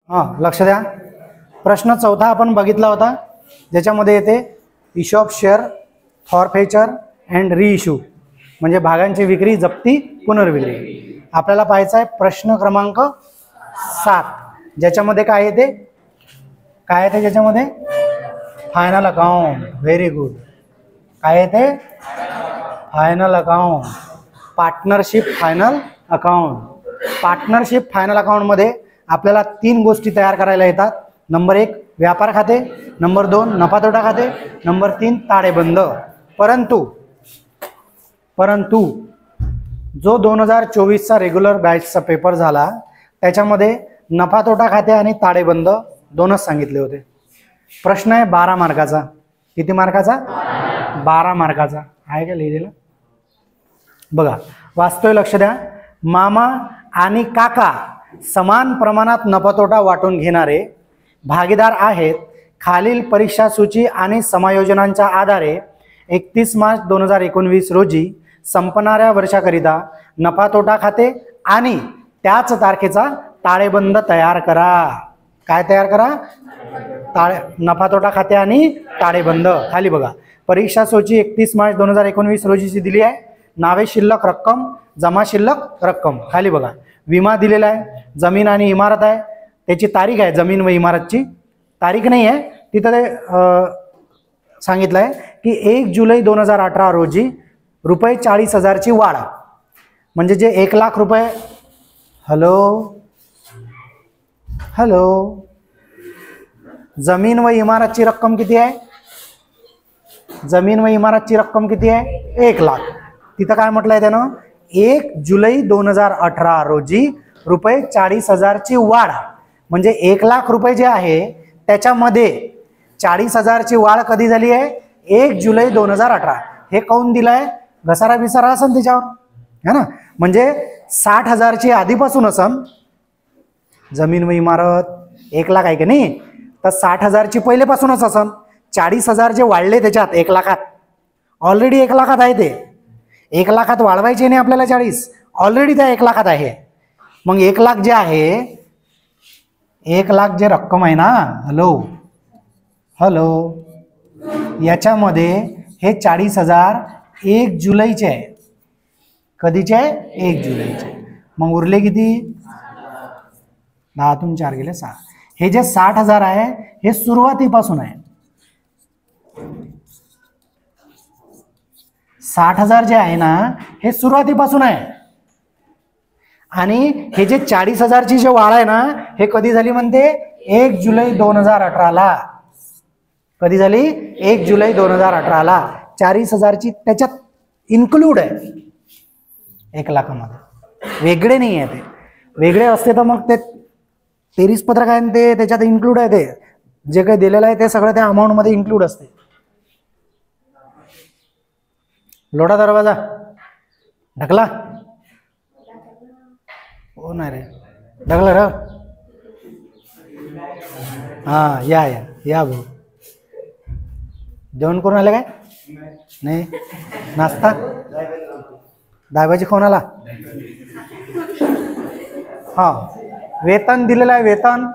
हां, लक्ष द्या. प्रश्न चौथा आपण बघितला होता, ज्याच्यामध्ये येते इश्यू ऑफ शेअर, फॉरफेचर अँड रिइश्यू, म्हणजे भागांची विक्री, जप्ती, पुनर्विक्री. आपल्याला पाहायचा आहे प्रश्न क्रमांक 7, ज्याच्यामध्ये काय येते, ज्याच्यामध्ये फायनल अकाउंट. Very good. काय येते? Final account. Partnership final account. Partnership final अकाउंटमध्ये आपल्याला 3 गोष्टी तयार करायला येतात. नंबर 1 व्यापार खाते, नंबर 2 नफा तोटा खाते, नंबर 3 ताळेबंद. परंतु जो 2024चा रेग्युलर बॅचचा पेपर झाला त्याच्यामध्ये नफा तोटा खाते आणि ताळेबंद दोनच सांगितले होते. प्रश्न आहे 12 मार्काचा. किती मार्काचा? 12 मार्काचा. आहे का लिहिलेलं? बघा, वाचतोय, लक्ष द्या. मामा आणि काका समान प्रमाणात नफा तोटा वाटून घेणारे भागीदार आहेत. खालील परीक्षा सूची आणि समायोजनांच्या आधारे 31 मार्च 2019 रोजी संपणाऱ्या वर्षाकरिता नफा तोटा खाते आणि त्याच तारखेचा ताळेबंद तयार करा. काय तयार करा? नफा तोटा खाते आणि ताळेबंद. खाली बघा, परीक्षा सूची 31 मार्च 2019 रोजीची दिली आहे. नावे शिल्लक रक्कम, जमा शिल्लक रक्कम. खाली बघा, विमा दिलेला आहे, जमीन आणि इमारत आहे, त्याची तारीख आहे, जमीन व इमारतची तारीख नाही आहे तिथं. ते सांगितलं आहे की 1 जुलै 2018 रोजी रुपये 40,000ची वाढ, म्हणजे जे 1 लाख रुपये. हॅलो, जमीन व इमारतची रक्कम किती आहे? जमीन व इमारतची रक्कम किती आहे? 1 लाख. तिथं काय म्हटलंय त्यानं? 1 जुलै 2018 रोजी रुपये 40,000ची वाढ, म्हणजे 1 लाख रुपये जे आहे त्याच्यामध्ये 40,000ची वाढ कधी झाली आहे? 1 जुलै 2018. हे काऊन दिलंय? घसारा बिसारा असन त्याच्यावर, है ना. म्हणजे 60,000ची आधीपासून असन. जमीन व इमारत 1 लाख आहे की नाही, तर 60,000ची पहिलेपासूनच असन. 40,000 जे वाढले त्याच्यात 1 लाखात, ऑलरेडी 1 लाखात आहे ते. 1 लाखात वाढवायचे नाही आपल्याला 40, ऑलरेडी त्या 1 लाखात आहे. मग 1 लाख जे आहे, 1 लाख जे रक्कम आहे ना, हॅलो, याच्यामध्ये हे 40,000 1 जुलैचे आहे. कधीचे आहे? 1 जुलैचे. मग उरले किती? 10तून 4 गेले 6. हे जे 60,000 आहे हे सुरुवातीपासून आहे. 60,000 जे आहे ना हे सुरुवातीपासून आहे. आणि हे जे 40,000ची जे वाढ आहे ना, हे कधी झाली म्हणते? 1 जुलै 2018ला. कधी झाली? 1 जुलै 2018ला. 40,000ची त्याच्यात इन्क्लूड आहे 1 लाखामध्ये, वेगळे नाही आहे ते. वेगळे असते तर मग ते 23 पत्रक आहे ते त्याच्यात इन्क्लूड आहे. ते जे काही दिलेलं आहे ते सगळं त्या अमाऊंटमध्ये इन्क्लूड असते. लोटा दरवाजा ढकला. हो नाही रे, ढकला रे. हा, या भाऊ. जेवण करून आले काय? नाही. नाश्ता दायबाजी खाऊन आला. हा, वेतन दिलेलं आहे. वेतन,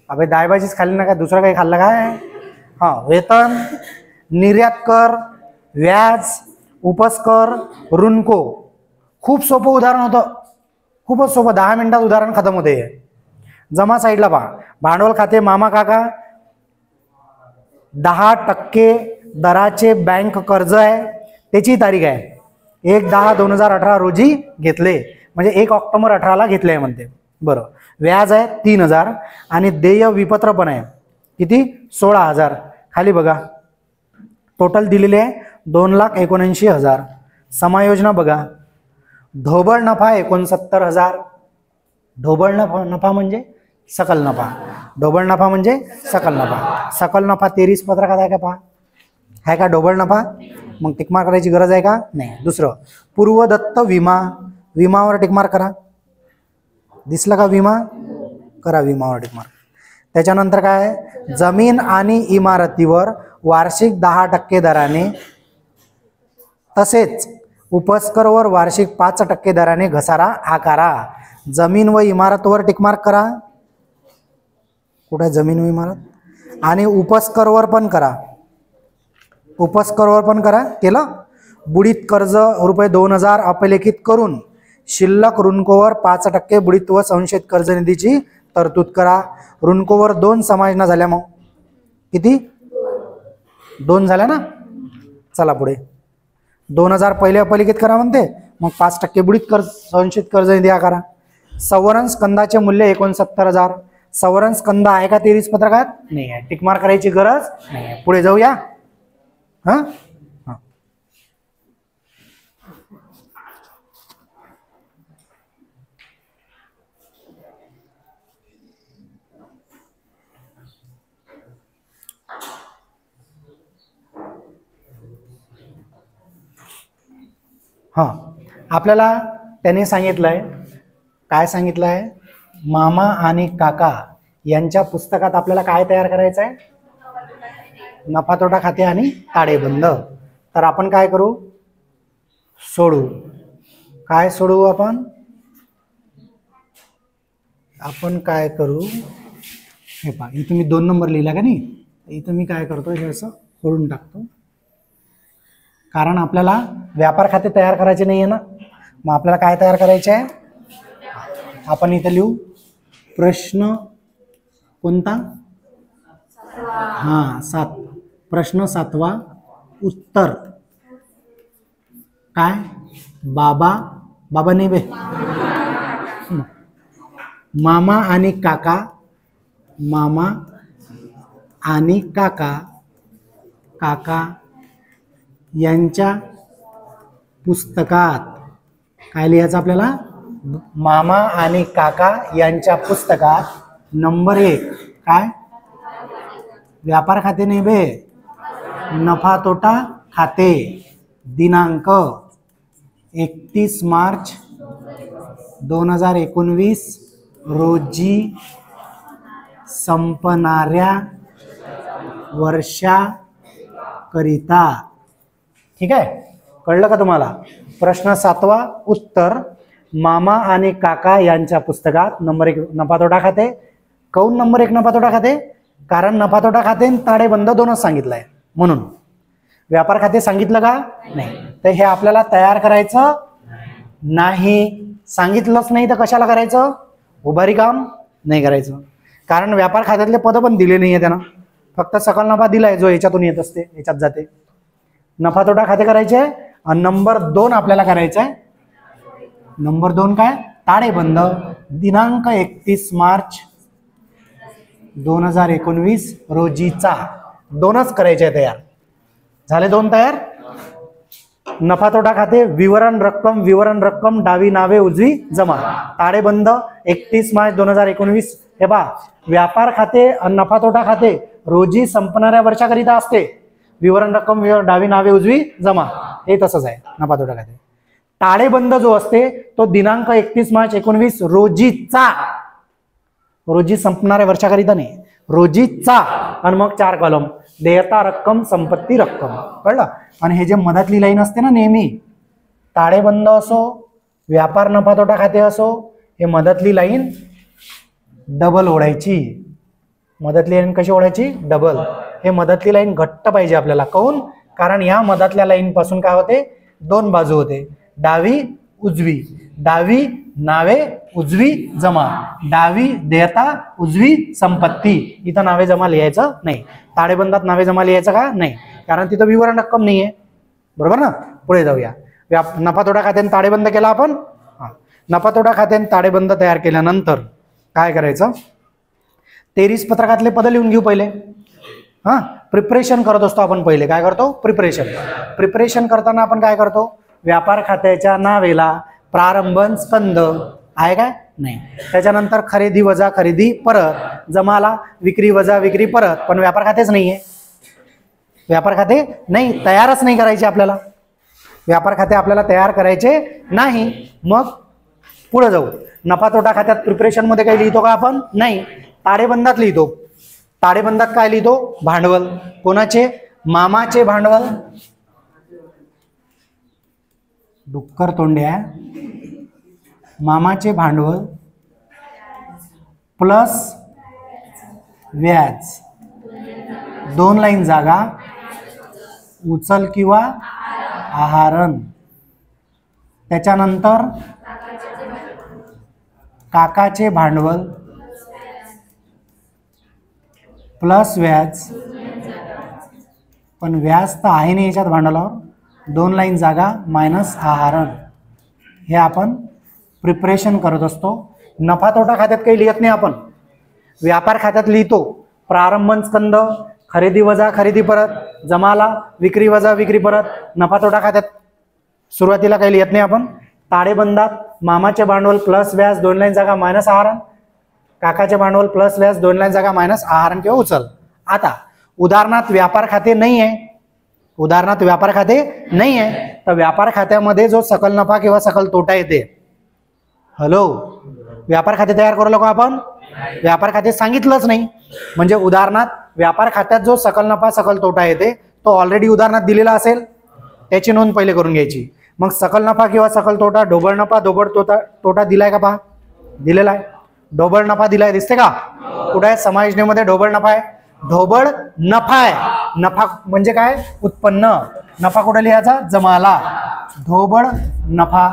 अबे दायबाजीच खाल्ली ना, काय दुसरं काही खाल्लं काय? हा, वेतन, निर्यात कर, व्याज, उपस्कर, ऋणको. खूप सोपं उदाहरण होतं, खूपच सोपं. 10 मिनिटात उदाहरण खतम होते. जमा साईडला पहा, भांडवल खाते मामा काका, 10% दराचे बँक कर्ज आहे, त्याची तारीख आहे 1/10/2018 रोजी घेतले, म्हणजे 1 ऑक्टोबर 18ला घेतले आहे म्हणते. बरं, व्याज आहे 3,000 आणि देय विपत्र पण आहे किती? 16,000. खाली बघा, टोटल दिलेले आहे 2,79,000. समायोजना बघा, ढोबळ नफा 69,000. ढोबळ नफा म्हणजे सकल नफा. ढोबळ नफा म्हणजे सकल नफा. सकल नफा 23 पत्रकात आहे का? पहा, आहे का ढोबळ नफा? मग टिकमार्क करायची गरज आहे का? नाही. दुसरं, पूर्वदत्त विमा. विमावर टिकमार्क करा. दिसलं का? विमा करा, विमावर टिकमार्क. त्याच्यानंतर काय? जमीन आणि इमारतीवर वार्षिक 10% दराने, तसेच उपस्करवर वार्षिक 5% दराने घसारा आकारा. जमीन व इमारतवर टिकमार्क करा. कुठे जमीन इमारत आणि उपस्करवर पण करा. उपस्करवर पण करा. केलं. बुडीत कर्ज रुपये 2000 अपलेखित करून शिल्लक ऋणकोवर 5% बुडीत व संशयित कर्ज निधीची तरतूद करा. ऋणकोवर 2 समायोजन झाल्या. मग किती 2 झाल्या ना. चला पुढे 2000 पहिले अपलिखित करा म्हणते. मग 5% बुडीत कर्ज संशयित कर्ज निधी हा करा. संवरण स्कंदाचे मूल्य 69,000. संवरण स्कंद आहे का 23 पत्रकात? नाही आहे. टिकमार करायची गरज नाही आहे. पुढे जाऊया. हा हां आपल्याला त्याने सांगितलंय. काय सांगितलंय? मामा आणि काका यांच्या पुस्तकात आपल्याला काय तयार करायचं आहे? नफा तोटा खाते आणि ताळेबंद. तर आपण काय करू? सोडू. काय सोडवू आपण? आपण काय करू? हे पहा इथं मी 2 नंबर लिहिला का नाही. इथं मी काय करतो हे असं खोडून टाकतो. कारण आपल्याला व्यापार खाते तयार करायचे नाही आहे ना. मग आपल्याला काय तयार करायचे आहे? आपण इथं लिहू प्रश्न कोणता? हां 7. प्रश्न 7वा. उत्तर काय? बाबा नाही बे. मामा आणि काका. मामा आणि काका. काका यांच्या पुस्तकात काय लिहायचं आपल्याला? मामा आणि काका यांच्या पुस्तकात नंबर 1 काय? व्यापार खाते नाही बे. नफा तोटा खाते. दिनांक 31 मार्च 2019 रोजी संपणाऱ्या वर्षाकरिता. ठीक आहे. कळलं का तुम्हाला? प्रश्न 7वा. उत्तर मामा आणि काका यांच्या पुस्तकात नंबर 1 नफा तोटा खाते. काऊन नंबर 1 नफा तोटा खाते? कारण नफा तोटा खाते आणि ताळेबंद 2च सांगितलं आहे म्हणून. व्यापार खाते सांगितलं का? नाही. तर हे आपल्याला तयार करायचं नाही. सांगितलंच नाही तर कशाला करायचं? उभारी काम नाही करायचं. कारण व्यापार खात्यातले पद पण दिले नाही आहे त्यांना. फक्त सकल नफा दिलाय जो याच्यातून येत असते, याच्यात जाते. नफा तोटा खाते करायचे आणि नंबर 2 आपल्याला करायचं आहे. नंबर 2 काय? ताळेबंद. दिनांक 31 मार्च 2019 रोजीचा. 2च करायचे आहे तयार. झाले 2 तयार. नफा तोटा खाते विवरण रक्कम डावी नावे उजवी जमा. ताळेबंद 31 मार्च 2019. हे पहा व्यापार खाते आणि नफा तोटा खाते रोजी संपणाऱ्या वर्षाकरिता असते. विवरण रक्कम डावी नावे उजवी जमा हे तसंच आहे नफा तोटा खाते. ताळेबंद जो असते तो दिनांक 31 मार्च 2019 रोजीचा. रोजी संपणाऱ्या वर्षाकरिता नाही, रोजीचा. आणि मग 4 कॉलम देयता रक्कम संपत्ती रक्कम. कळलं? आणि हे जे मधातली लाईन असते ना नेहमी, ताळेबंद असो व्यापार नफा तोटा खाते असो, हे मधातली लाईन डबल ओढायची. मधातली लाईन कशी ओढायची? डबल. हे मधातली लाईन घट्ट पाहिजे आपल्याला. काऊन? कारण या मधातल्या लाईन पासून काय होते? 2 बाजू होते. डावी उजवी. डावी नावे उजवी जमा. डावी देयता उजवी संपत्ती. इथं नावे जमा लिहायचं नाही. ताळेबंदात नावे जमा लिहायचं का? नाही. कारण तिथं विवरण रक्कम नाहीये. बरोबर ना? पुढे जाऊया. नफा तोटा खात्याने ताळेबंद केला आपण. नफा तोटा खात्याने ताळेबंद तयार केल्यानंतर काय करायचं? 23 पत्रकातले पद लिहून घेऊ पहिले. प्रिपरेशन करत असतो आपण. पहिले काय करतो? प्रिपरेशन करताना आपण काय करतो? व्यापार खात्याच्या नावेला प्रारंभन स्कंद आहे काय? नाही. त्याच्यानंतर खरेदी वजा खरेदी परत. जमाला विक्री वजा विक्री परत. पण व्यापार खातेच नाहीये. व्यापार खाते नाही, तयारच नाही करायचे आपल्याला. व्यापार खाते आपल्याला तयार करायचे नाही. मग पुढे जाऊ. नफा तोटा खात्यात प्रिपरेशन मध्ये काही लिहितो का आपण? नाही. ताळेबंदात लिहितो. ताळेबंदात काय लिहितो? भांडवल. कोणाचे? मामाचे भांडवल. डुक्कर तोंड्या. मामाचे भांडवल प्लस व्याज, 2 लाईन जागा, उचल किंवा आहारण, त्याच्यानंतर काकाचे भांडवल प्लस व्याज, पण व्याज तर आहे नाही याच्यात भांडवलावर, 2 लाईन जागा मायनस आहारण, हे आपण प्रिपरेशन करत असतो. नफा तोटा खात्यात काही लिहित नाही आपण, व्यापार खात्यात लिहितो. प्रारंभन स्कंद, खरेदी वजा खरेदी परत, जमाला, विक्री वजा विक्री परत. नफा तोटा खात्यात सुरुवातीला काही लिहित नाही आपण. ताळेबंदात मामाचे भांडवल प्लस व्याज, 2 लाईन जागा मायनस आहारण, काकाचे भांडवल प्लस व्याज, 2 लाईन जागा मायनस आहारण किंवा उचल. आता उदाहरणार्थ व्यापार खाते नाही आहे, उदाहरणार्थ व्यापार खाते नाही आहे, तर व्यापार खात्यामध्ये जो सकल नफा किंवा सकल तोटा येते, हॅलो, व्यापार खाते तयार करू का आपण? व्यापार खाते सांगितलंच नाही. म्हणजे उदाहरणार्थ व्यापार खात्यात जो सकल नफा सकल तोटा येते तो ऑलरेडी उदाहरणार्थ दिलेला असेल, त्याची नोंद पहिले करून घ्यायची. मग सकल नफा किंवा सकल तोटा, ढोबळ नफा ढोबळ तोटा दिलाय का? पहा, दिलेला आहे. ढोबळ नफा दिलाय, दिसते का? कुठे आहे? समायोजनेमध्ये ढोबळ नफा आहे. ढोबळ नफा आहे. नफा म्हणजे काय? उत्पन्न. नफा कुठे लिहायचा? जमाला. ढोबळ नफा,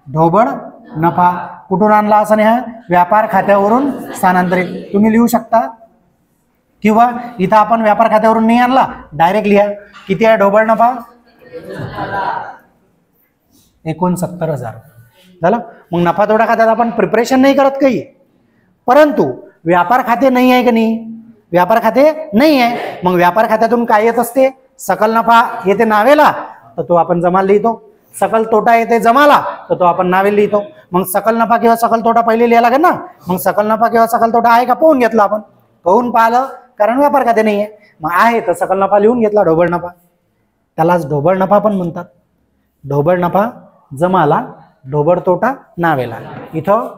ढोबळ नफा कुठून आणला असं नाही, व्यापार खात्यावरून स्थानांतरित तुम्ही लिहू शकता, किंवा इथं आपण व्यापार खात्यावरून नाही आणला, डायरेक्ट लिहा. किती आहे ढोबळ नफा? 69,000 झालं. मग नफा तोटा खात्यात आपण प्रिपरेशन नाही करत काही, परंतु व्यापार खाते नाही आहे की नाही? व्यापार खाते नाही आहे, मग व्यापार खात्यातून काय येत असते? सकल नफा येते नावेला, तर तो आपण जमाला लिहितो. सकल तोटा येते जमाला, तर तो आपण नावे लिहितो. मग सकल नफा किंवा सकल तोटा पहिले लिहायला लागेल ना. मग सकल नफा किंवा सकल तोटा आहे का पाहून घेतला आपण, पाहून पाहिलं, कारण व्यापार खाते नाही आहे. मग आहे तर सकल नफा लिहून घेतला, ढोबळ नफा. त्यालाच ढोबळ नफा पण म्हणतात. ढोबळ नफा जमाला, ढोबळ तोटा नावेला. इथं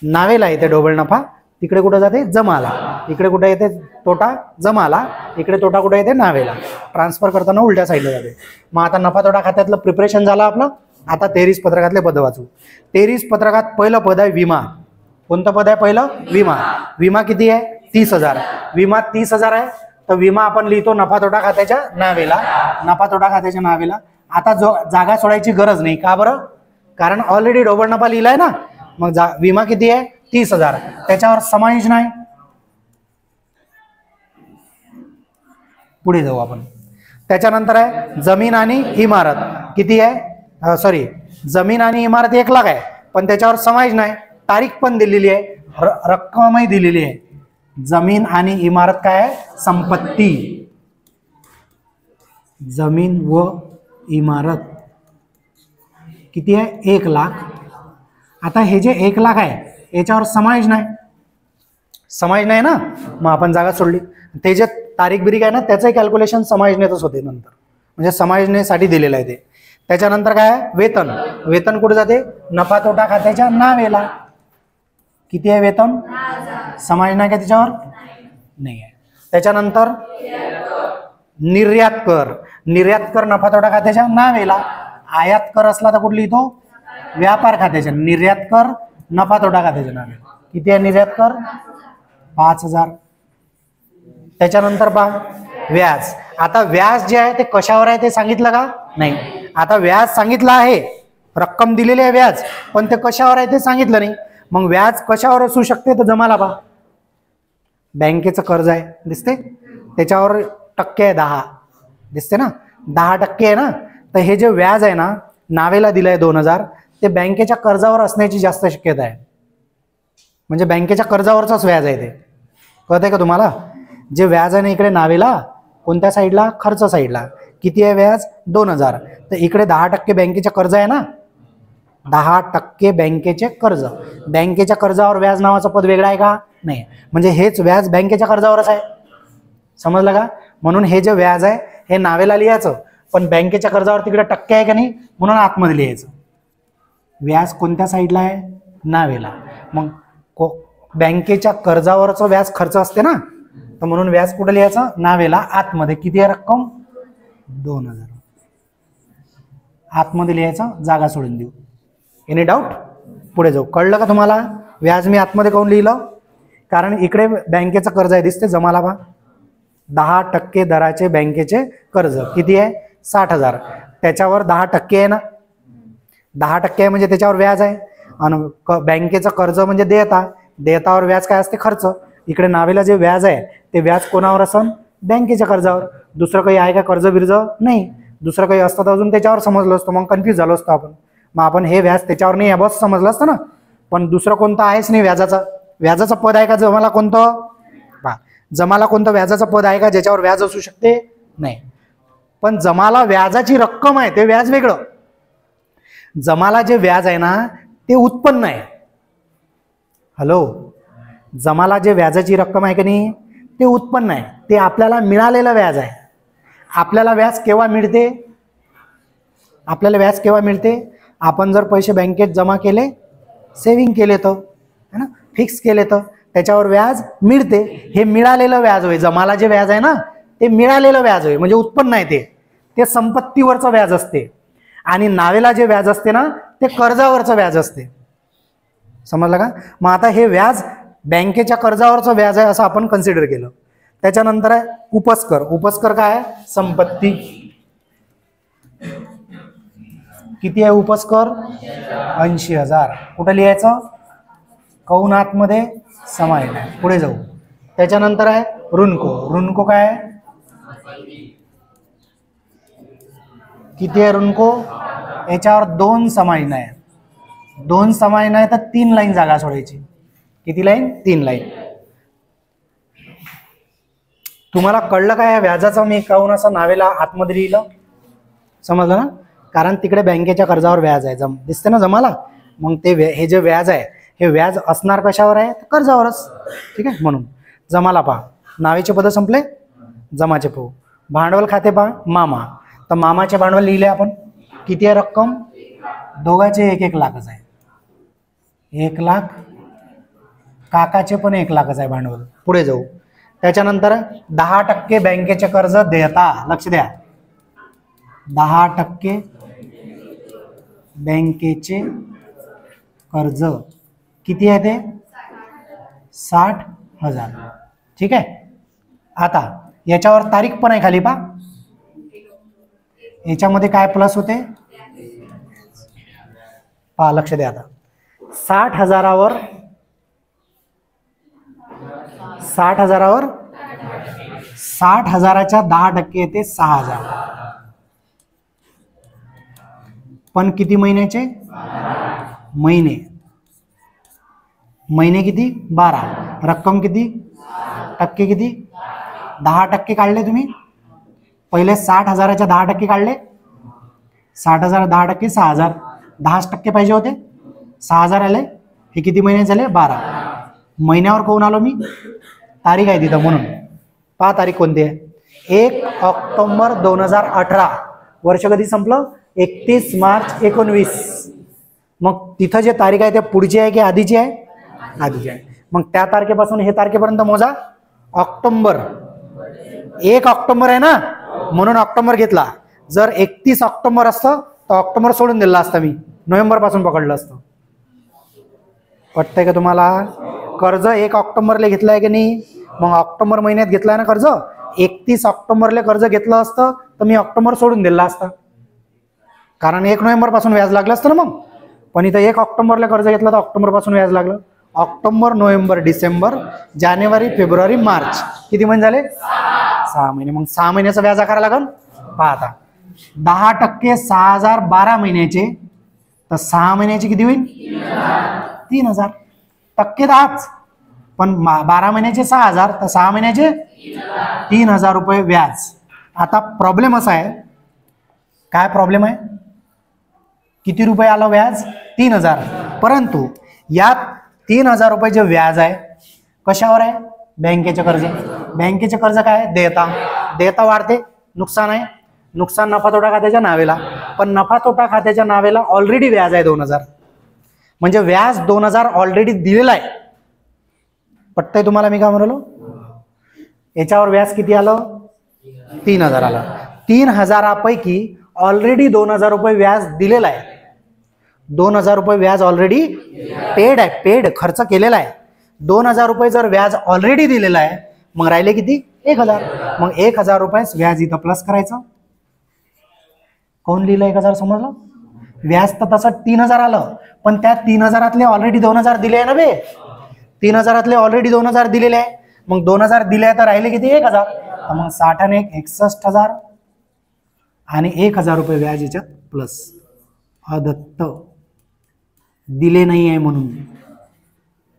नावेला येते ढोबळ नफा, तिकडे कुठं जाते? जमाला. इकडे कुठे येते तोटा? जमाला. इकडे तोटा कुठे येते? नावेला. ट्रान्सफर करताना उलट्या साईडला जाते. मग आता नफा तोटा खात्यातलं प्रिपरेशन झालं आपलं. आता 23 पत्रकातले पद वाचू. 23 पत्रकात पहिलं पद आहे विमा. कोणतं पद आहे पहिलं? विमा. विमा किती आहे? 30,000. विमा 30,000 आहे, तर विमा आपण लिहितो नफा तोटा खात्याच्या नावेला. नफा तोटा खात्याच्या नावेला. आता जो जागा सोडायची गरज नाही. का बरं? कारण ऑलरेडी ढोबळ नफा लिहिलाय ना. मग विमा किती आहे? 30,000. त्याच्यावर समायोजन आहे. पुढे जाऊ आपण. त्याच्यानंतर आहे जमीन आणि इमारत. किती आहे? सॉरी, जमीन आणि इमारत 1 लाख आहे, पण त्याच्यावर समायोजन आहे. तारीख पण दिलेली आहे, रक्कमही दिलेली आहे. जमीन आणि इमारत काय आहे? संपत्ती. जमीन व इमारत किती आहे? 1 लाख. आता हे जे 1 लाख आहे याच्यावर समायोजन आहे. समायोजन आहे ना, मग आपण जागा सोडली. ते जे तारीख बिरीक आहे ना, त्याचंही कॅल्क्युलेशन समायोजनेतच होते नंतर, म्हणजे समायोजनेसाठी दिलेलं आहे ते. त्याच्यानंतर काय आहे? वेतन. वेतन कुठे जाते? नफा तोटा खात्याच्या नावेला. किती आहे वेतन? समायोजन आहे का त्याच्यावर? नाही आहे. त्याच्यानंतर निर्यात कर. निर्यात कर नफा तोटा खात्याच्या नावेला. आयात कर असला तर कुठे लिहितो? व्यापार खात्याच्या. निर्यात कर नफा तोटा खात्याच्या नावेला. किती आहे निर्यात कर? 5,000. त्याच्यानंतर पहा व्याज. आता व्याज जे आहे ते कशावर आहे ते सांगितलं का? नाही. आता व्याज सांगितलं आहे, रक्कम दिलेली आहे व्याज, पण ते कशावर आहे ते सांगितलं नाही. मग व्याज कशावर असू शकते? तर जमाला पहा. बँकेचं कर्ज आहे, दिसते, त्याच्यावर टक्के आहे 10, दिसते ना, 10% आहे ना. तर हे जे व्याज आहे ना, नावेला दिलंय 2,000, ते बँकेच्या कर्जावर असण्याची जास्त शक्यता आहे. म्हणजे बँकेच्या कर्जावरच व्याज आहे ते. कळतंय का तुम्हाला? जे व्याज आहे ना इकडे नावेला, कोणत्या साईडला? खर्च साईडला. किती आहे व्याज? 2,000. तर इकडे 10% बँकेचे कर्ज आहे ना, 10% बँकेचे कर्ज. बँकेच्या कर्जावर व्याज नावाचं पद वेगळं आहे का? नाही. म्हणजे हेच व्याज बँकेच्या कर्जावरच आहे. समजलं का? म्हणून हे जे व्याज आहे हे नावेला लिहायचं, पण बँकेच्या कर्जावर तिकडे टक्के आहे का नाही, म्हणून आतमध्ये लिहायचं. व्याज कोणत्या साईडला आहे? नावेला. मग बँकेच्या कर्जावरचं व्याज खर्च असते ना, तर म्हणून व्याज कुठे लिहायचं? नावेला, आतमध्ये. किती आहे रक्कम? 2,000. आतमध्ये लिहायचं, जागा सोडून देऊ. Any doubt? पुढे जाऊ. कळलं का तुम्हाला? व्याज मी आतमध्ये काऊन लिहिलं? कारण इकडे बँकेचं कर्ज आहे, दिसते जमाला पहा, 10% दराचे बँकेचे कर्ज किती आहे 60,000, त्याच्यावर 10% आहे ना, 10% आहे म्हणजे त्याच्यावर व्याज आहे, आणि बँकेचं कर्ज म्हणजे देयता, देयतावर व्याज काय असते खर्च. इकडे नावेला जे व्याज आहे ते व्याज कोणावर असन, बँकेच्या कर्जावर. दुसरं काही आहे का कर्ज बिर्ज, नाही. दुसरं काही असतं तर अजून त्याच्यावर समजलं असतं, मग कन्फ्यूज झालो असतो आपण. मग आपण हे व्याज त्याच्यावर नाही आहे बस समजलं असतं ना. पण दुसरं कोणतं आहेच नाही व्याजाचं. व्याजाचं पद आहे का जमाला कोणतं, पहा जमाला कोणतं व्याजाचं पद आहे का ज्याच्यावर व्याज असू शकते, नाही. पण जमाला व्याजाची रक्कम आहे ते व्याज वेगळं. जमाला जे व्याज आहे ना ते उत्पन्न आहे. हॅलो, जमाला जे व्याजाची रक्कम आहे की नाही ते उत्पन्न आहे, ते आपल्याला मिळालेलं व्याज आहे. आपल्याला व्याज केव्हा मिळते, आपल्याला व्याज केव्हा मिळते, आपण जर पैसे बँकेत जमा केले, सेव्हिंग केले तर, है ना, फिक्स केले तर त्याच्यावर व्याज मिळते. हे मिळालेलं व्याज होय. जमाला जे व्याज आहे ना ते मिळालेलं व्याज होय, म्हणजे उत्पन्न आहे ते संपत्तीवरचं व्याज असते. आणि नावेला जे व्याज असते ना ते कर्जावरचं व्याज असते. समजलं का. मग आता हे व्याज बँकेच्या कर्जावरचं व्याज आहे असं आपण कन्सिडर केलं. त्याच्यानंतर आहे उपस्कर. उपस्कर काय आहे, संपत्ती. किती आहे उपस्कर, 80,000. कुठं लिहायचं, कौनातमध्ये समायन आहे. पुढे जाऊ. त्याच्यानंतर आहे ऋणको. ऋणको काय आहे, किती आहे ऋणको, याच्यावर 2 समायन आहे. 2 समायन आहे तर 3 लाईन जागा सोडायची. किती लाईन, 3 लाईन. तुम्हाला कळलं काय व्याजाचं मी काहून असं नावेला आतमध्ये लिहिलं, समजलं ना. कारण तिकडे बँकेच्या कर्जावर व्याज आहे, दिसते ना जमाला. मग ते हे जे व्याज आहे हे व्याज असणार कशावर आहे, कर्जावरच. ठीक आहे. म्हणून जमाला पहा, नावेचे पद संपले, जमाचे पाहू. भांडवल खाते पहा, मामा. तर मामाचे भांडवल लिहिले आपण. किती आहे रक्कम, दोघांचे 1-1 लाखच आहे. 1 लाख, काकाचे पण 1 लाखच आहे भांडवल. पुढे जाऊ. त्याच्यानंतर 10% बँकेचे कर्ज देयता. लक्ष द्या, 10% बँकेचे कर्ज किती आहे ते 60,000. ठीक आहे. आता याच्यावर तारीख पण आहे खाली पहा, याच्यामध्ये काय प्लस होते पहा, लक्ष द्या. आता 60,000वर 60,000च्या 10% येते 6,000. पण किती महिन्याचे, महिने. महिने किती 12. रक्कम किती, टक्के किती, 10% काढले तुम्ही. पहिले 60,000च्या 10% काढले, 60,000 10% 6,000. 10% पाहिजे होते, 6,000 आले. हे किती महिने झाले, 12 महिन्यावर. कोण आलो मी, तारीख आहे तिथं म्हणून. पहा तारीख कोणती आहे, 1 ऑक्टोबर 2018. वर्ष कधी संपलं, 31 मार्च 19. मग तिथं जे तारीख आहे ते पुढची आहे की आधीची आहे, आधीची आहे. मग त्या तारखेपासून हे तारखेपर्यंत मोजा. ऑक्टोबर, 1 ऑक्टोबर आहे ना म्हणून ऑक्टोबर घेतला. जर 31 ऑक्टोबर असतं तर ऑक्टोबर सोडून दिला असता मी, नोव्हेंबर पासून पकडलं असतं. पटतंय का तुम्हाला. कर्ज 1 ऑक्टोबरला घेतलं आहे की नाही, मग ऑक्टोबर महिन्यात घेतलाय ना कर्ज. 31 ऑक्टोबरला कर्ज घेतलं असतं तर मी ऑक्टोबर सोडून दिला असता, कारण 1 नोव्हेंबर पासून व्याज लागलं असतं ना. मग पण इथं 1 ऑक्टोबरला कर्ज घेतलं तर ऑक्टोबर पासून व्याज लागलं. ऑक्टोबर, नोव्हेंबर, डिसेंबर, जानेवारी, फेब्रुवारी, मार्च. किती महिने झाले, 6 महिने. मग 6 महिन्याचा व्याज आकारा लागल. पहा आता 10% 6,000 12 महिन्याचे, तर 6 महिन्याचे किती होईल, 3,000. टक्के 10च, पण 12 महिन्याचे 6,000 तर 6 महिन्याचे 3,000 रुपये व्याज. आता प्रॉब्लेम असा आहे, काय प्रॉब्लेम आहे, किती रुपये आलं व्याज, 3,000. परंतु यात 3,000 रुपये जे व्याज आहे कशावर आहे, बँकेचे कर्ज. बँकेचे कर्ज काय, देयता. देयता वाढते, नुकसान आहे. नुकसान नफा तोटा खात्याच्या नावेला, पण नफा तोटा खात्याच्या नावेला ऑलरेडी व्याज आहे 2,000. म्हणजे व्याज 2,000 ऑलरेडी दिलेला आहे. पटतंय तुम्हाला मी काय म्हणालो. याच्यावर व्याज किती आलं, 3,000 आलं. 3,000पैकी ऑलरेडी 2,000 रुपये व्याज दिलेला आहे. 2,000 रुपये व्याज ऑलरेडी पेड आहे, पेड खर्च केलेला आहे. 2000 रुपये जर व्याज ऑलरेडी दिलेलं आहे, मग राहिले किती? 1000. मग 1000 रुपये व्याज इथं प्लस करायचं. कोण लिहिलं 1000 समजलं? व्याज तर तसं 3000 आलं, पण त्या 3000 ऑलरेडी 2000 दिले आहे ना बे. 3000 ऑलरेडी 2000 दिलेले आहे. मग 2000 दिले आहे तर राहिले किती? 1000. तर मग 60 आणि 1 61,000 आणि 1000 रुपये व्याज याच्यात प्लस. अदत्त दिले नाही आहे म्हणून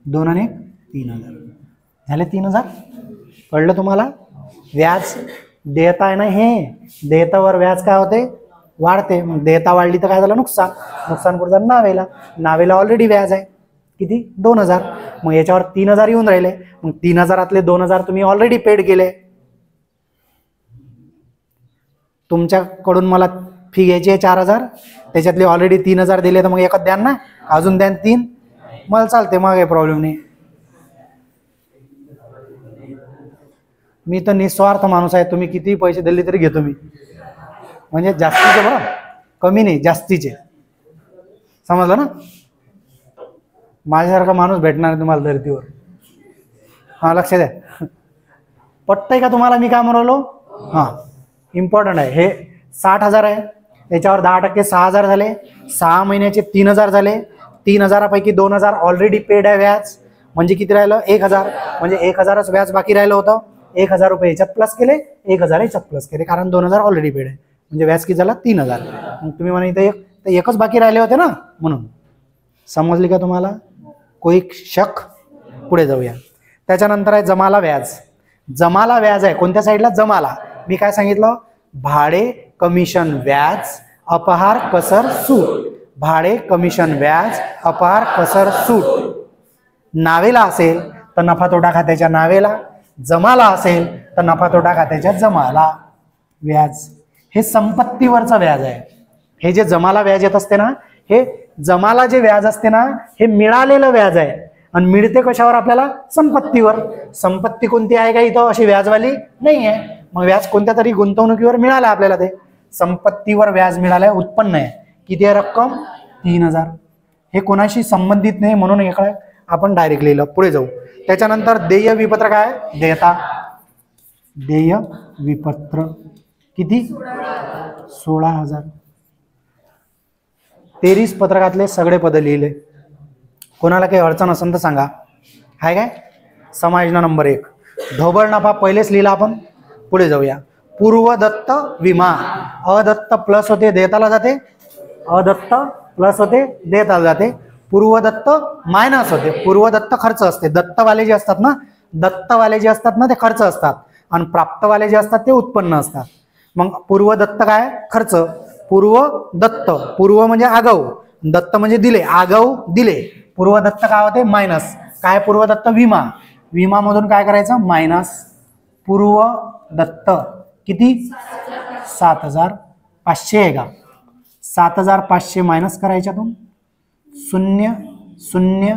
2 आणि 1 3000 झाले. 3000 कळलं तुम्हाला? व्याज देयता आहे ना, हे देयतावर व्याज काय होते? वाढते. मग देयता वाढली तर काय झालं? नुकसान. नुकसान कुठं झालं? नावेला. नावेला ऑलरेडी व्याज आहे किती? 2000. मग याच्यावर 3000 येऊन राहिले. मग 3000 2000 तुम्ही ऑलरेडी पेड केले. तुमच्याकडून मला फी घ्यायची आहे 4000, त्याच्यातले ऑलरेडी 3000 दिले, तर मग एकच द्यान ना, अजून द्यान 3, मला चालते, मग काही प्रॉब्लेम नाही. मी तर निस्वार्थ माणूस आहे, तुम्ही किती पैसे दिले तरी घेतो मी. म्हणजे जास्तीचे बरं, कमी नाही, जास्तीचे. समजलं ना? माझ्यासारखा माणूस भेटणार तुम्हाला धर्तीवर. हां, लक्ष द्या. पटतंय का तुम्हाला मी काय म्हणलो? हां, इम्पॉर्टंट आहे. हे 60,000 आहे, याच्यावर 10% 6000 झाले. 6 महिन्याचे 3000 झाले. 3000 पैकी 2000 ऑलरेडी पेड आहे व्याज, म्हणजे किती राहिलं? 1000. म्हणजे 1000च व्याज बाकी राहिलं होतं. 1000 रुपये याच्यात प्लस केले, 1000 याच्यात प्लस केले, कारण 2000 ऑलरेडी पेड आहे. म्हणजे व्याज किती झाला? 3000. मग तुम्ही म्हणा इथं एकच बाकी राहिले होते ना, म्हणून. समजली का तुम्हाला? कोई शक? पुढे जाऊया. त्याच्यानंतर आहे जमाला व्याज. जमाला व्याज आहे कोणत्या साईडला? जमाला. मी काय सांगितलं? भाडे, कमिशन, व्याज, अपहार, कसर, सूट. भाडे, कमिशन, व्याज, अपहार, कसर, सूट. नावेला असेल तर नफा तोटा खात्याच्या नावेला, जमाला असेल तर नफा तोटा खात्याच्या जमाला व्याज. हे संपत्तीवरचं व्याज आहे. हे जे जमाला व्याज येत असते ना, हे जमाला जे व्याज असते ना, हे मिळालेलं व्याज आहे. आणि मिळते कशावर? आपल्याला संपत्तीवर. संपत्ती कोणती आहे का इथं? अशी व्याजवाली नाही आहे. मग व्याज कोणत्या तरी गुंतवणुकीवर मिळालं आपल्याला. ते संपत्तीवर व्याज मिळालंय, उत्पन्न आहे. किती आहे रक्कम? 3000. हे कोणाशी संबंधित नाही म्हणून इकडे आपण डायरेक्ट लिहिलं. पुढे जाऊ. त्याच्यानंतर देय विपत्र काय? देयता. देय विपत्र किती? 16,000. 23 पत्रकातले सगळे पद लिहिले. कोणाला काही अडचण असेल तर सांगा. हाय काय? समायोजना नंबर 1 ढोबळ नफा पहिलेच लिहिला आपण. पुढे जाऊया. पूर्वदत्त विमा. अदत्त प्लस होते, देयताला जाते. अदत्त प्लस होते, देयताला जाते. पूर्वदत्त मायनस होते. पूर्वदत्त खर्च असते. दत्तवाले जे असतात ना, दत्तवाले जे असतात ना, ते खर्च असतात. आणि प्राप्तवाले जे असतात ते उत्पन्न असतात. मग पूर्वदत्त काय? खर्च. पूर्वदत्त, पूर्व म्हणजे आगाऊ, दत्त म्हणजे दिले, आगाऊ दिले. पूर्वदत्त काय होते? मायनस. काय? पूर्वदत्त विमा. विमा मधून काय करायचं? मायनस. पूर्वदत्त किती? 7500 आहे का? 7500 मायनस करायच्यातून 0 0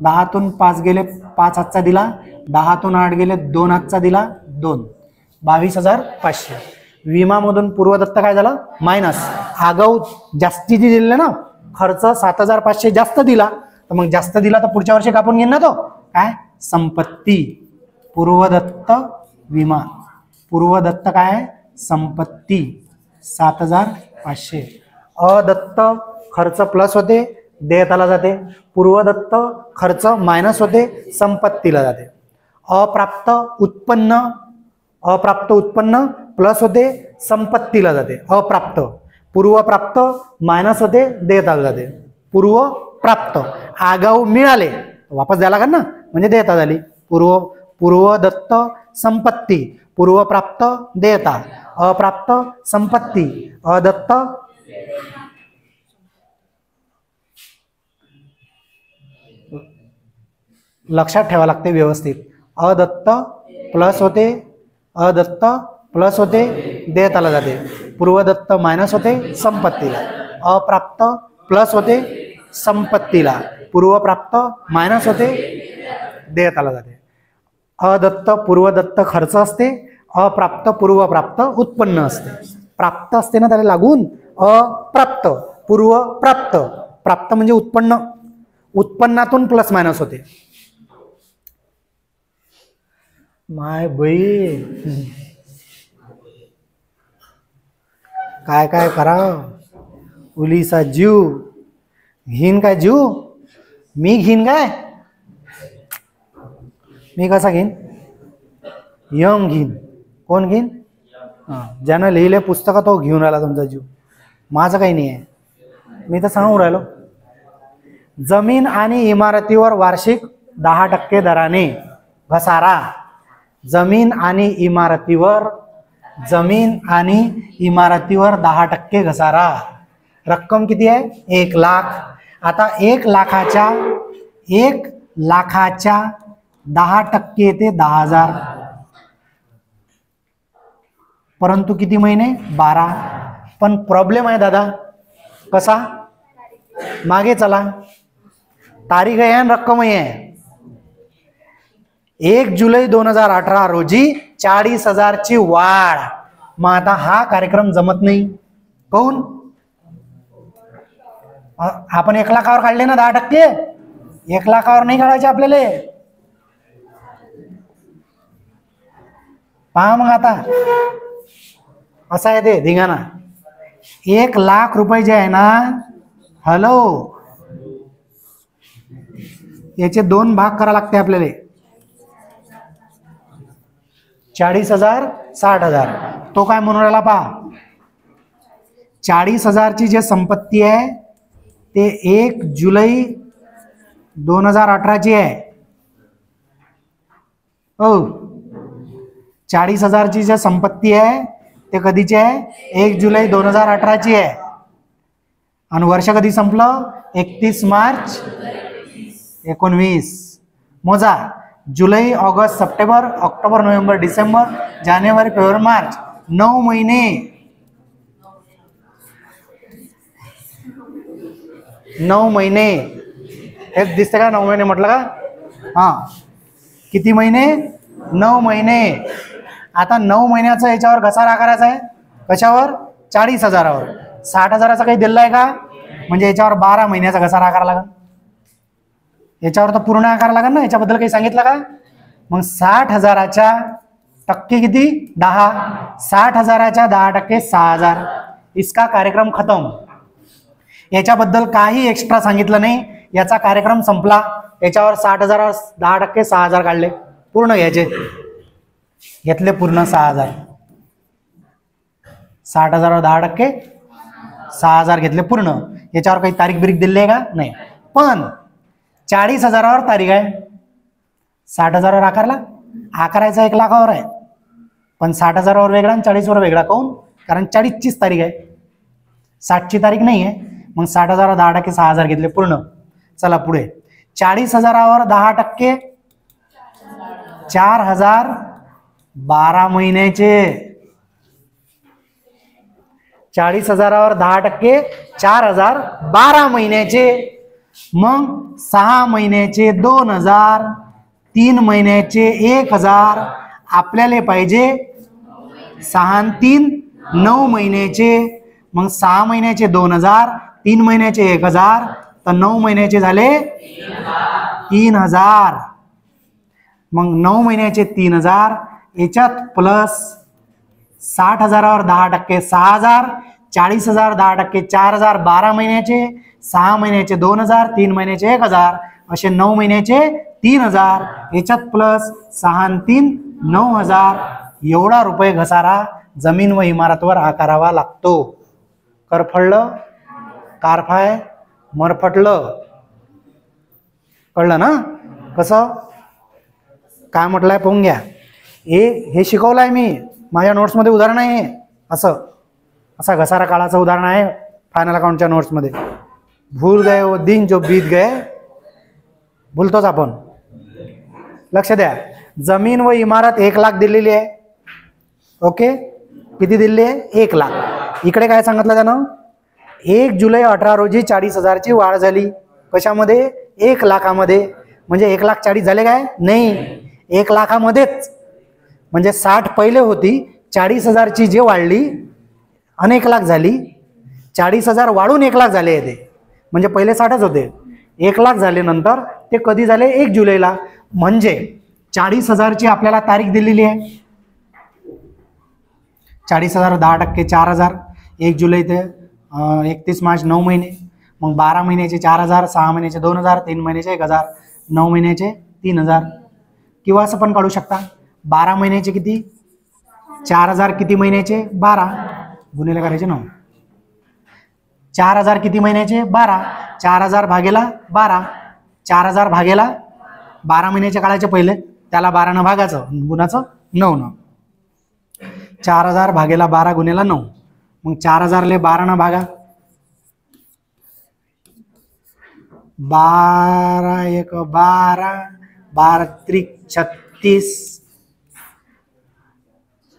10तून 5 गेले, 5 हातचा दिला. 10तून 8 गेले, 2 हातचा दिला, 2. 22,500. विमामधून पूर्वदत्त काय झालं? मायनस. आगाऊ जास्ती दिले ना, खर्च 7500 जास्त दिला, तर मग जास्त दिला तर पुढच्या वर्षी कापून घेईन ना तो. काय? संपत्ती. पूर्वदत्त विमा. पूर्वदत्त काय? संपत्ती. 7500. अदत्त खर्च प्लस होते, देयताला जाते. पूर्वदत्त खर्च मायनस होते, संपत्तीला जाते. अप्राप्त उत्पन्न. अप्राप्त उत्पन्न प्लस होते, संपत्तीला जाते. अप्राप्त. पूर्वप्राप्त मायनस होते, देयताला जाते. पूर्वप्राप्त आगाऊ मिळाले, वापस द्यायला लागेल ना, म्हणजे देयता झाली. पूर्वदत्त संपत्ती. पूर्वप्राप्त देयता. अप्राप्त संपत्ती. अदत्त लक्षात ठेवा लागते व्यवस्थित. अदत्त प्लस होते, अदत्त प्लस होते, देयताला जाते. पूर्वदत्त मायनस होते, संपत्तीला. अप्राप्त प्लस होते, संपत्तीला. पूर्वप्राप्त मायनस होते, देयताला जाते. अदत्त पूर्वदत्त खर्च असते, अप्राप्त पूर्वप्राप्त उत्पन्न असते. प्राप्त असते ना त्याला लागून, अप्राप्त पूर्वप्राप्त. प्राप्त म्हणजे उत्पन्न, उत्पन्नातून प्लस मायनस होते. माय बाई, काय काय करा. उलीचा जीव घेईन काय? जीव मी घेईन काय? मी कसा घेईन? यम घेईन. कोण घेईन? ज्यानं लिहिले पुस्तकं तो घेऊन राहिला तुमचा जीव. माझं काही नाही आहे. मी तर सांगू राहिलो. जमीन आणि इमारतीवर वार्षिक 10% दराने घसारा. जमीन आणि इमारतीवर 10% घसारा. रक्कम किती आहे? 1 लाख. आता 1 लाखाच्या 10% ते 10,000. परंतु किती महिने? 12. पण प्रॉब्लेम आहे दादा. कसा? मागे चला. तारीख आहे आणि रक्कमही आहे. 1 जुलै 2018 रोजी 40,000ची वाढ. मग आता हा कार्यक्रम जमत नाही. काऊन? आपण 1 लाखावर काढले ना 10%. 1 लाखावर नाही काढायचे आपल्याला. पहा मग आता असा आहे ते धिंगाणा. 1 लाख रुपये जे आहे ना, हॅलो, याचे 2 भाग करा लागते आपल्याला. 40,000, 60,000. तो काय म्हणून राहिला पहा. 40,000ची जे संपत्ती आहे ते 1 जुलै 2018ची आहे. हो, 40,000ची जे संपत्ती आहे ते कधीची आहे? 1 जुलै 2018ची आहे. आणि वर्ष कधी संपलं? 31 मार्च 19. मोजा. जुलै, ऑगस्ट, सप्टेंबर, ऑक्टोबर, नोव्हेंबर, डिसेंबर, जानेवारी, फेब्रुवारी, मार्च. 9 महिने. 9 महिने. हेच दिसते का? 9 महिने म्हटलं का? हां. किती महिने? 9 महिने. आता 9 महिन्याचा याच्यावर घसारा करायचा आहे. कशावर? 40,000वर. 60,000चा काही दिलं आहे का? म्हणजे याच्यावर 12 महिन्याचा घसारा आकारा लागेल. याच्यावर तर पूर्ण आकार लागेल ना. याच्याबद्दल काही सांगितलं का? मग 60,000च्या टक्के किती? 10. 60,000च्या 10% 6,000. इसका कार्यक्रम खतम. याच्याबद्दल काही एक्स्ट्रा सांगितलं नाही. याचा कार्यक्रम संपला. याच्यावर 60,000वर 10% 6,000 काढले. पूर्ण घ्यायचे. घेतले पूर्ण 6,000. 60,000वर 10% 6,000 घेतले पूर्ण. याच्यावर काही तारीख बिरीख दिली आहे का? नाही. पण 40,000वर तारीख आहे. 60,000वर आकारला. आकारायचा 1 लाखावर आहे. पण 60,000वर वेगळा आणि 40वर वेगळा. काऊन? कारण 40चीच तारीख आहे. 60ची तारीख नाही आहे. मग 60,000वर 10% 6,000 घेतले पूर्ण. चला पुढे. 40,000वर 10% 4,000 12 महिन्याचे. 40,000वर 10% 4,000 12 महिन्याचे. मग 6 महिन्याचे 2,000, 3 महिन्याचे 1,000. आपल्याला पाहिजे 6 आणि 3 9 महिन्याचे. मग 6 महिन्याचे 2,000, 3 महिन्याचे 1,000, तर 9 महिन्याचे झाले 3,000. मग 9 महिन्याचे 3,000 याच्यात प्लस 60,000वर 10% 6,000, 40,000 10% 4,000 12 महिन्याचे, 6 महिन्याचे 2,000, 3 महिन्याचे 1,000, असे 9 महिन्याचे 3,000. याच्यात प्लस 6 आणि 3 9,000. एवढा रुपये घसारा जमीन व इमारतवर आकारावा लागतो. करफळलं, कारफाय, मरफटलं. कळलं ना कसं? काय म्हटलंय पाहून घ्या. हे शिकवलं आहे मी माझ्या नोट्समध्ये. उदाहरण आहे असा घसारा काळाचं उदाहरण आहे फायनल अकाउंटच्या नोट्समध्ये. भूल गए वो दिन जो बीत गए. भूलतोच आपण. लक्ष द्या. जमीन व इमारत 1 लाख दिलेली आहे. ओके. किती दिली आहे? 1 लाख. इकडे काय सांगितलं त्यानं? 1 जुलै 18 रोजी 40,000ची वाढ झाली. कशामध्ये? 1 लाखामध्ये. म्हणजे 1,40,000 झाले काय? नाही. 1 लाखामध्येच. म्हणजे 60 पहिले होती. 40,000ची जे वाढली आणि 1 लाख झाली. 40,000 वाढून 1 लाख झाले ते. म्हणजे पहिले 60च होते. 1 लाख झाले नंतर ते कधी झाले? 1 जुलैला. म्हणजे 40,000ची आपल्याला तारीख दिलेली आहे. 40,000 10%, 4,000. 1 जुलै ते 31 मार्च 9 महिने. मग 12 महिन्याचे 4,000, 6 महिन्याचे 2,000, 3 महिन्याचे 1,000, 9 महिन्याचे 3,000. किंवा असं पण काढू शकता, 12 महिन्याचे किती, 4,000 किती महिन्याचे, 12 गुणिले करायचे 9. 4,000 किती महिन्याचे, 12. 4,000 भागेला 12. 4,000 भागेला 12 महिन्याचे काढायचे पहिले, त्याला 12 न भागायचं, गुणाचं 9 न. 4,000 भागेला 12 गुणेला 9. मग 4,000 ले 12 न भागा, 12 1 12, 12 त्रिक 36,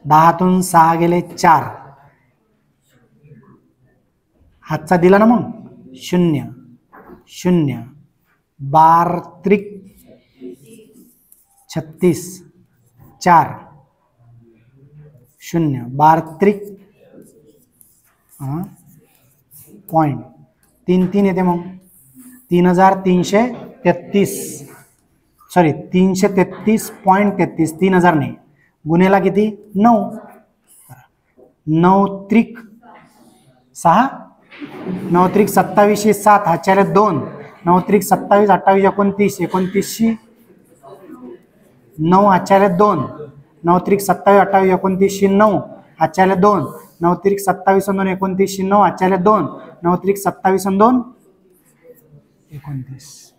10तून 6 गेले 4. हातचा दिला ना मग, 0 0, 12 त्रिक 36, 4 0, 12 त्रिक पॉइंट 3 3 येते. मग 3,333, सॉरी 333.33, 3,000 नाही, गुन्हेला किती, 9. 9 त्रिक 6, 9 त्रिक 27, 7 हातच्याला 2, 9 त्रिक 27, 28, 29, 29 9 हातच्याला 2, 9 त्रिक 27, 28, 29 9 हातच्याला 2, 9 त्रिक 27 2, 29 9 हातच्याला 2, 9 त्रिक 27 2, 29.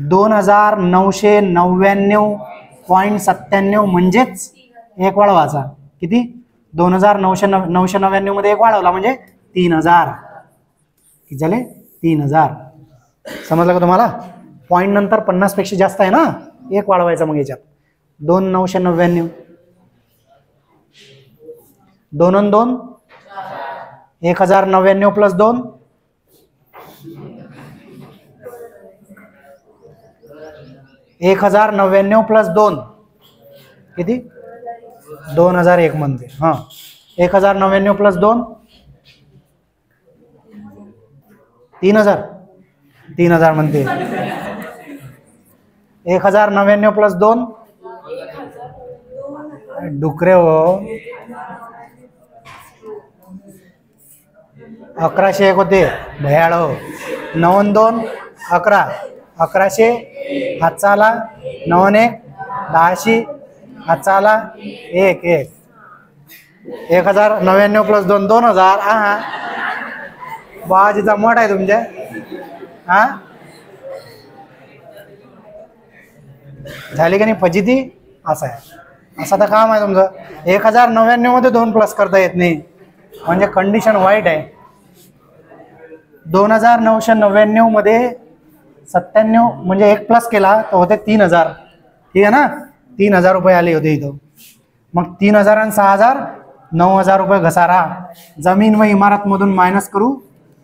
2,999.97 म्हणजेच एक वाढवायचा. किती, 2,999 मध्ये एक वाढवला म्हणजे 3,000. किती झाले, 3,000. समजलं का तुम्हाला? पॉईंट नंतर 50 पेक्षा जास्त आहे ना, एक वाढवायचा. मग याच्यात 2,999, 2 आणि 2 1,099 प्लस 2 1,099 प्लस 2 किती, 2,001 म्हणते. हां, 1,099 प्लस 2 3,000, 3,000 म्हणते. 1,099 प्लस 2 डुकरे हो, 1,101 होते भयाळ हो. 9 आणि 2 11, 1,100 हातचा आला, 9 आणि 1 10, हातचा आला 1 1. 1,099 प्लस 2 2,000. हा बाजीचा मोठ आहे तुमच्या. हा झाली का नाही फजिती? असं आहे, असं तर काम आहे तुमचं. 1,099 मध्ये 2 प्लस करता येत नाही म्हणजे कंडिशन वाईट आहे. 2,999 मध्ये 97 म्हणजे 1 प्लस केला तर होते 3,000. ठीक आहे ना, 3,000 रुपये आले होते इथं. मग 3,000 आणि 6,000 9,000 रुपये घसारा. जमीन व इमारत मधून मायनस करू.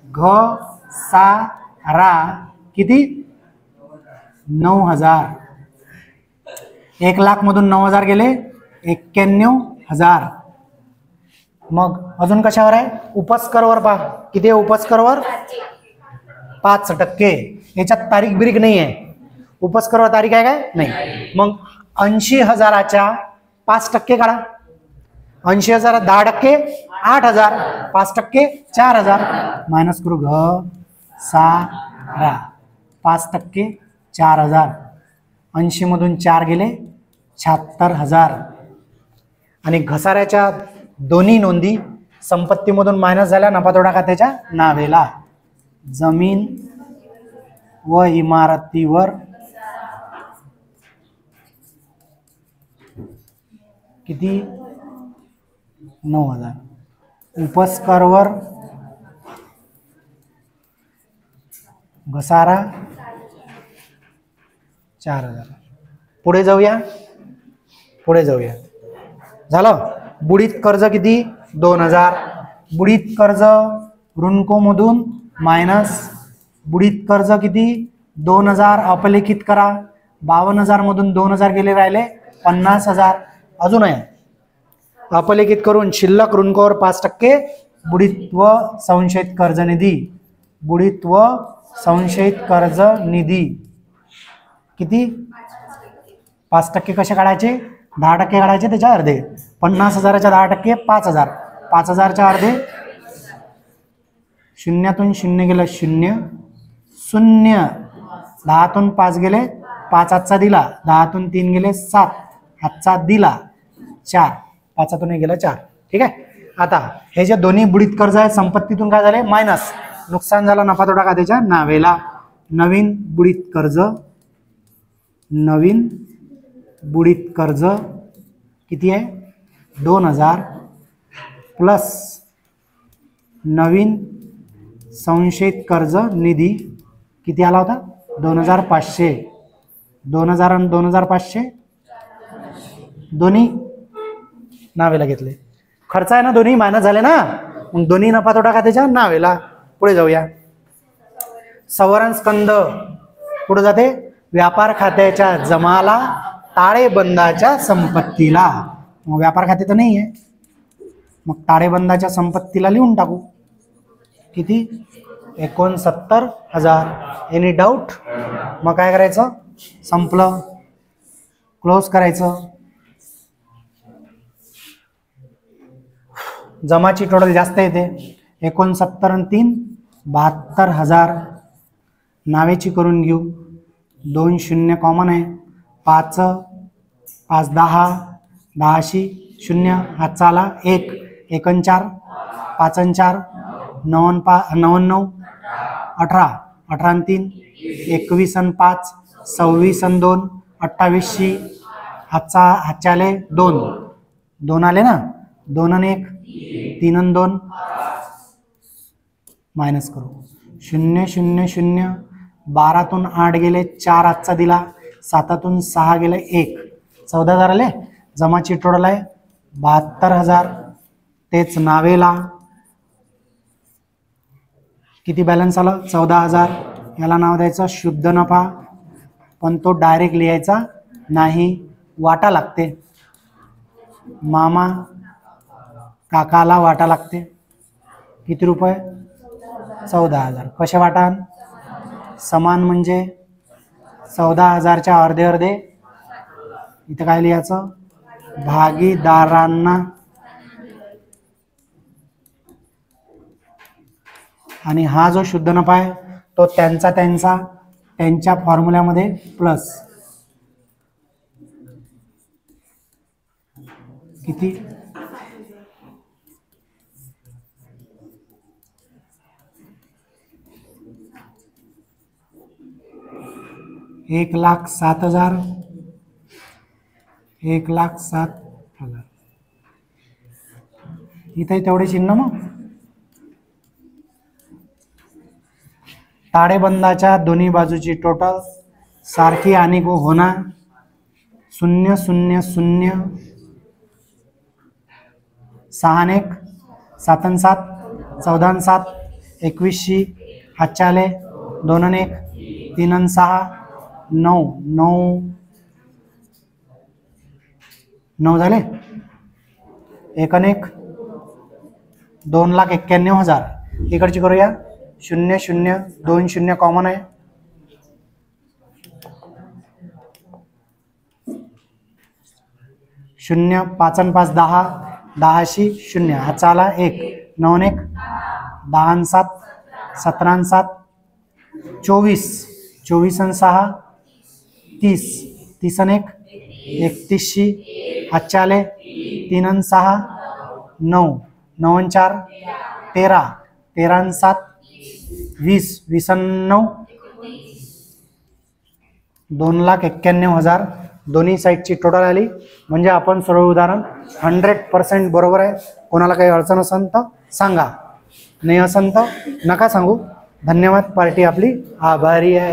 घसारा किती, 9,000. 1,00,000 मधून 9,000 गेले 91,000. मग अजून कशावर आहे, उपस्करवर पहा. किती आहे उपस्करवर, 5%. याच्यात तारीख बिरीक नाही आहे. उपस्करवर तारीख आहे काय, नाही. मग 80,000च्या 5% काढा. 80,000 10%, 8,000, 5% 4,000. मायनस करू घसारा. 5% 4,000. 80 मधून 4 गेले 76,000. आणि घसाऱ्याच्या दोन्ही नोंदी संपत्तीमधून मायनस झाल्या नफा-तोटा खात्याच्या नावेला. जमीन व इमारतीवर किती, 9,000. उपस्करवर घसारा 4,000. पुढे जाऊया, पुढे जाऊया. झालं. बुडीत कर्ज किती, 2,000. बुडीत कर्ज ऋणकोमधून मायनस. बुडीत कर्ज किती, 2,000 अपलेखित करा. 52,000 मधून 2,000 गेले, राहिले 50,000. अजून आहे अपलेखित करून शिल्लक ऋणकोवर 5%. बुडीत व संशयित कर्ज निधी. बुडीत व संशयित कर्ज निधी किती, 5% कसे काढायचे? 10% काढायचे, त्याच्या अर्धे. 50,000च्या 10% 5,000. 5,000च्या अर्धे, शून्यातून शून्य गेलं 0 0. 10तून 5 गेले 5, हातचा दिला. 10तून 3 गेले 7, हातचा दिला 4. 5तून गेला 4. ठीक आहे. आता हे जे दोन्ही बुडीत कर्ज आहे संपत्तीतून काय झाले? मायनस. नुकसान झालं नफा तोटा खात्याच्या नावेला. नवीन बुडीत कर्ज, नवीन बुडीत कर्ज किती आहे? 2000 प्लस नवीन संशयित कर्ज निधी किती आला होता? 2500. 2000 आणि 2500 दोन्ही नावेला घेतले. खर्च आहे ना, दोन्ही मायनस झाले ना, मग दोन्ही नफा तोटा खात्याच्या नावेला. पुढे जाऊया. संवरण स्कंद पुढे जाते. व्यापार खात्याच्या जमाला, ताळेबंदाच्या संपत्तीला. मग व्यापार खाते तर नाही आहे, मग ताळेबंदाच्या संपत्तीला लिहून टाकू. किती? 69,000. Any doubt? मग काय करायचं? संपलं, क्लोज करायचं. जमाची टोटल जास्त येते. 69 आणि 3 72,000. नावेची करून घेऊ. 2 0 कॉमन आहे. 5 5 10 10शी 0, हातचा आला 1 1 4 5 4 9 9 18 18 आणि 3 21 आणि 5 26 आणि 2 28शी हातच्या आले 2 2 आले ना. 2 आणि 1 3 आणि 2 मायनस करू. 0 0 0. 12तून 8 गेले 4, हातचा दिला. 7तून 6 गेले 1, 14,000 आले. जमाची टोटल आहे 72,000. तेच नावेला किती बॅलन्स आलं? 14,000. याला नाव द्यायचं शुद्ध नफा, पण तो डायरेक्ट लिहायचा नाही, वाटा लागते. मामा काकाला वाटा लागते. किती रुपये? 14,000. कसे वाटान? समान म्हणजे 14,000च्या अर्धे अर्धे. इथं काय लिहायचं? भागीदारांना. आणि हा जो शुद्ध नफा आहे तो त्यांच्या फॉर्म्युल्यामध्ये प्लस. किती? 1,07,000. 1,07,000. इथे तेवढे चिन्ह. मग ताळेबंदाच्या दोन्ही बाजूची टोटल सारखी आणि होणार 0 0 0. 6 आणि 1 7 आणि 7 14 आणि 7 21शी हातच्या आले 2 आणि 1 3 आणि 6 9 9 9 झाले. 1 आणि 1 2,91,000. इकडची करूया. 0 0 2 0 कॉमन आहे. 0 5 आणि 5 10 10शी 0, हातचा आला 1 9 आणि 1 10 आणि 7 17 आणि 7 24 24 आणि 6 30 30 आणि 1 31शी हातच्या आले 3 आणि 6 9 9 आणि 4 13 13 आणि 7 20 20 आणि 9 2,91,000. दोन्ही साईडची टोटल आली. म्हणजे आपण सर्व उदाहरण 100% बरोबर आहे. कोणाला काही अडचण असेल तर सांगा, नाही असेल तर नका सांगू. धन्यवाद. पार्टी आपली आभारी आहे.